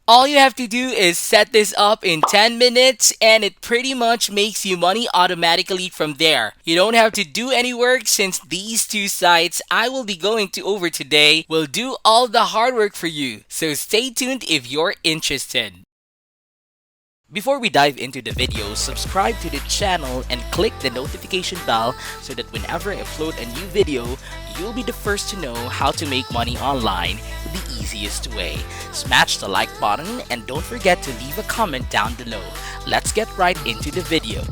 All you have to do is set this up in 10 minutes and it pretty much makes you money automatically from there. You don't have to do any work since these two sites I will be going to over today will do all the hard work for you. So stay tuned if you're interested. Before we dive into the video, subscribe to the channel and click the notification bell so that whenever I upload a new video, you'll be the first to know how to make money online the easiest way. Smash the like button and don't forget to leave a comment down below. Let's get right into the video.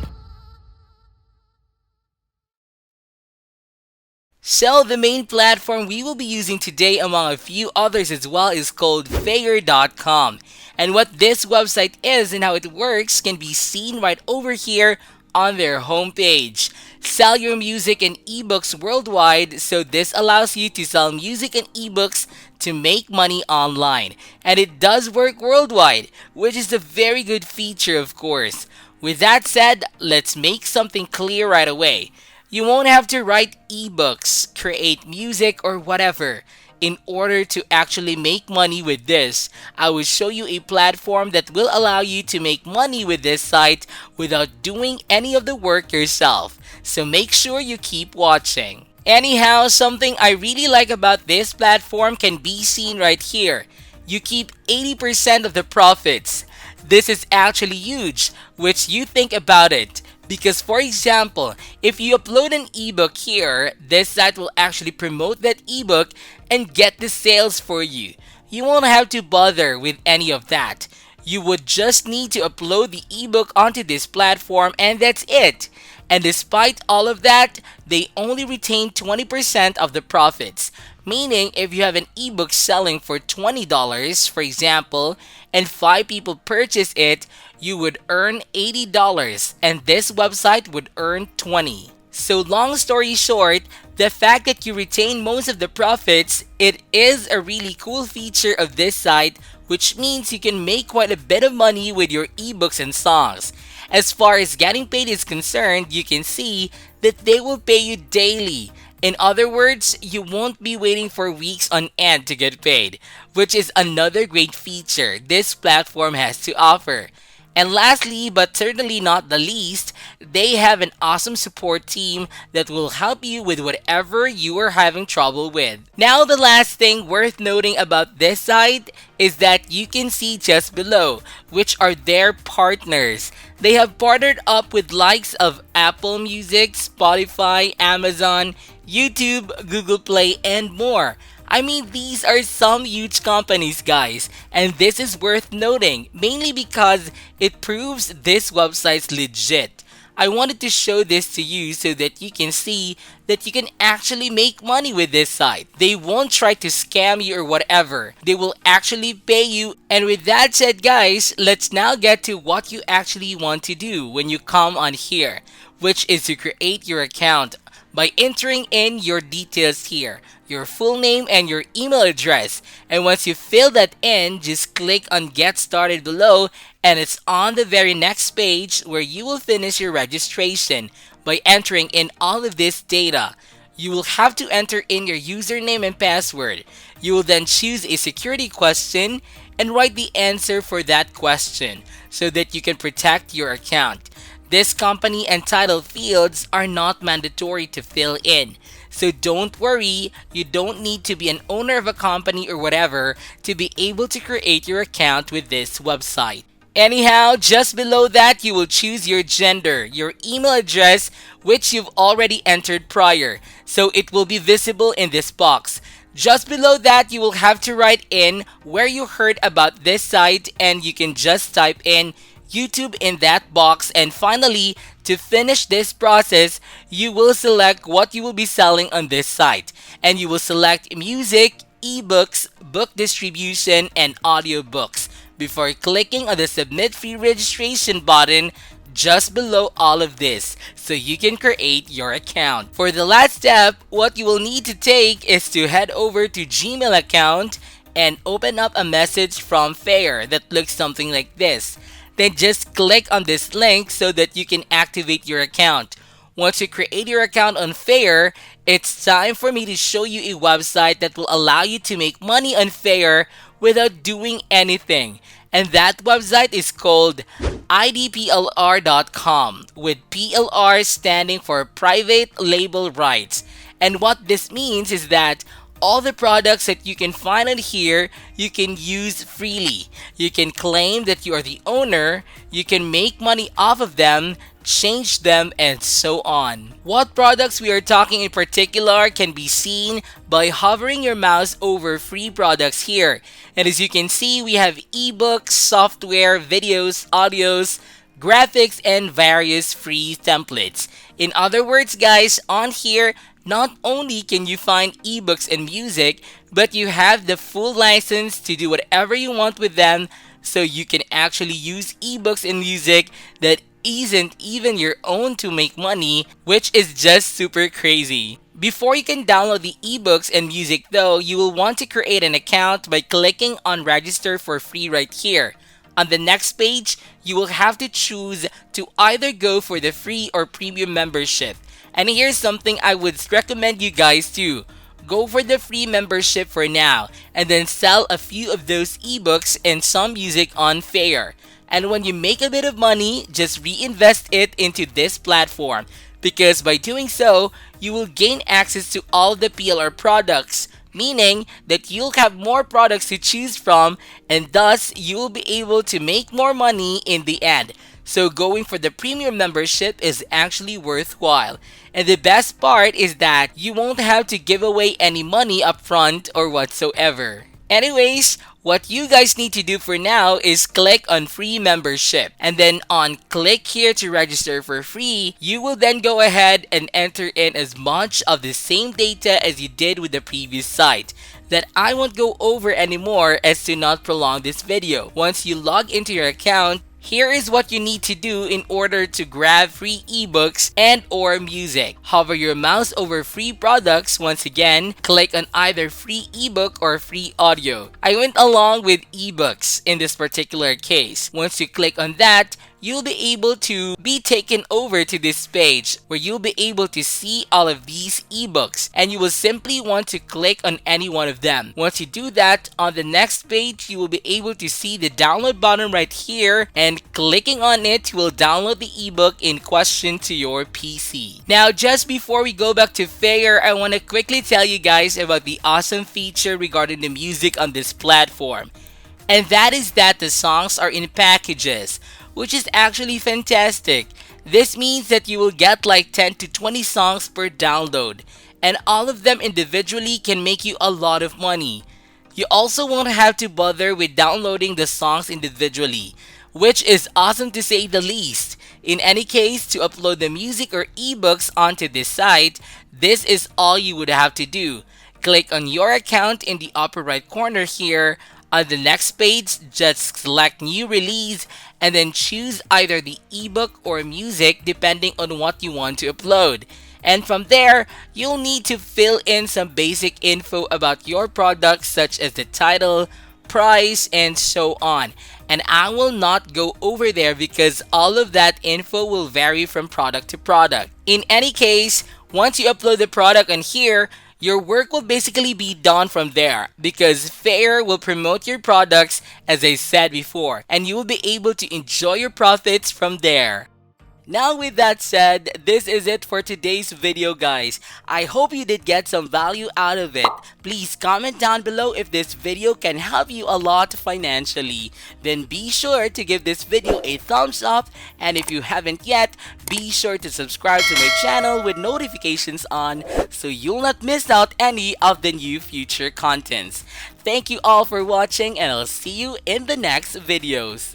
So the main platform we will be using today among a few others as well is called Fager.com. And what this website is and how it works can be seen right over here on their homepage. Sell your music and ebooks worldwide, so this allows you to sell music and ebooks to make money online. And it does work worldwide, which is a very good feature of course. With that said, let's make something clear right away. You won't have to write ebooks, create music, or whatever in order to actually make money with this. I will show you a platform that will allow you to make money with this site without doing any of the work yourself. So make sure you keep watching. Anyhow, something I really like about this platform can be seen right here. You keep 80% of the profits. This is actually huge, which you think about it. Because for example, if you upload an ebook here, this site will actually promote that ebook and get the sales for you. You won't have to bother with any of that. You would just need to upload the ebook onto this platform and that's it. And despite all of that, they only retain 20% of the profits. Meaning, if you have an ebook selling for $20, for example, and 5 people purchase it, you would earn $80 and this website would earn 20. So long story short, the fact that you retain most of the profits, it is a really cool feature of this site, which means you can make quite a bit of money with your ebooks and songs. As far as getting paid is concerned, you can see that they will pay you daily. In other words, you won't be waiting for weeks on end to get paid, which is another great feature this platform has to offer. And lastly, but certainly not the least, they have an awesome support team that will help you with whatever you are having trouble with. Now, the last thing worth noting about this site is that you can see just below, which are their partners. They have partnered up with likes of Apple Music, Spotify, Amazon, YouTube, Google Play, and more. I mean, these are some huge companies, guys, and this is worth noting, mainly because it proves this website's legit. I wanted to show this to you so that you can see that you can actually make money with this site. They won't try to scam you or whatever. They will actually pay you. And with that said, guys, let's now get to what you actually want to do when you come on here, which is to create your account by entering in your details here, your full name and your email address. And once you fill that in, just click on get started below and it's on the very next page where you will finish your registration by entering in all of this data. You will have to enter in your username and password. You will then choose a security question and write the answer for that question so that you can protect your account. This company and title fields are not mandatory to fill in. So don't worry, you don't need to be an owner of a company or whatever to be able to create your account with this website. Anyhow, just below that, you will choose your gender, your email address, which you've already entered prior. So it will be visible in this box. Just below that, you will have to write in where you heard about this site and you can just type in YouTube in that box. And finally, to finish this process, you will select what you will be selling on this site. And you will select music, ebooks, book distribution, and audiobooks before clicking on the submit free registration button just below all of this so you can create your account. For the last step, what you will need to take is to head over to Gmail account and open up a message from Fager that looks something like this. Then just click on this link so that you can activate your account. Once you create your account on Fager, it's time for me to show you a website that will allow you to make money on Fager without doing anything. And that website is called idplr.com, with PLR standing for Private Label Rights. And what this means is that all the products that you can find on here, you can use freely. You can claim that you are the owner, you can make money off of them, change them, and so on. What products we are talking in particular can be seen by hovering your mouse over free products here. And as you can see, we have ebooks, software, videos, audios, graphics, and various free templates. In other words, guys, on here, not only can you find ebooks and music, but you have the full license to do whatever you want with them, so you can actually use ebooks and music that isn't even your own to make money, which is just super crazy. Before you can download the ebooks and music though, you will want to create an account by clicking on register for free right here. On the next page, you will have to choose to either go for the free or premium membership. And here's something I would recommend you guys to. Go for the free membership for now, and then sell a few of those ebooks and some music on Fager. And when you make a bit of money, just reinvest it into this platform, because by doing so, you will gain access to all the PLR products, meaning that you'll have more products to choose from, and thus you will be able to make more money in the end. So going for the premium membership is actually worthwhile. And the best part is that you won't have to give away any money upfront or whatsoever. Anyways, what you guys need to do for now is click on free membership, and then on click here to register for free, you will then go ahead and enter in as much of the same data as you did with the previous site that I won't go over anymore as to not prolong this video. Once you log into your account, here is what you need to do in order to grab free ebooks and or music. Hover your mouse over free products once again, click on either free ebook or free audio. I went along with ebooks in this particular case. Once you click on that, you'll be able to be taken over to this page where you'll be able to see all of these ebooks, and you will simply want to click on any one of them. Once you do that, on the next page you will be able to see the download button right here, and clicking on it will download the ebook in question to your PC. Now, just before we go back to Fager, I want to quickly tell you guys about the awesome feature regarding the music on this platform. And that is that the songs are in packages, which is actually fantastic. This means that you will get like 10 to 20 songs per download, and all of them individually can make you a lot of money. You also won't have to bother with downloading the songs individually, which is awesome to say the least. In any case, to upload the music or ebooks onto this site, this is all you would have to do. Click on your account in the upper right corner here. On the next page, just select new release and then choose either the ebook or music depending on what you want to upload. And from there, you'll need to fill in some basic info about your product, such as the title, price, and so on. And I will not go over there because all of that info will vary from product to product. In any case, once you upload the product on here, your work will basically be done from there, because Fager will promote your products as I said before, and you will be able to enjoy your profits from there. Now, with that said, this is it for today's video, guys. I hope you did get some value out of it. Please comment down below if this video can help you a lot financially. Then be sure to give this video a thumbs up, and if you haven't yet, be sure to subscribe to my channel with notifications on so you'll not miss out any of the new future contents. Thank you all for watching, and I'll see you in the next videos.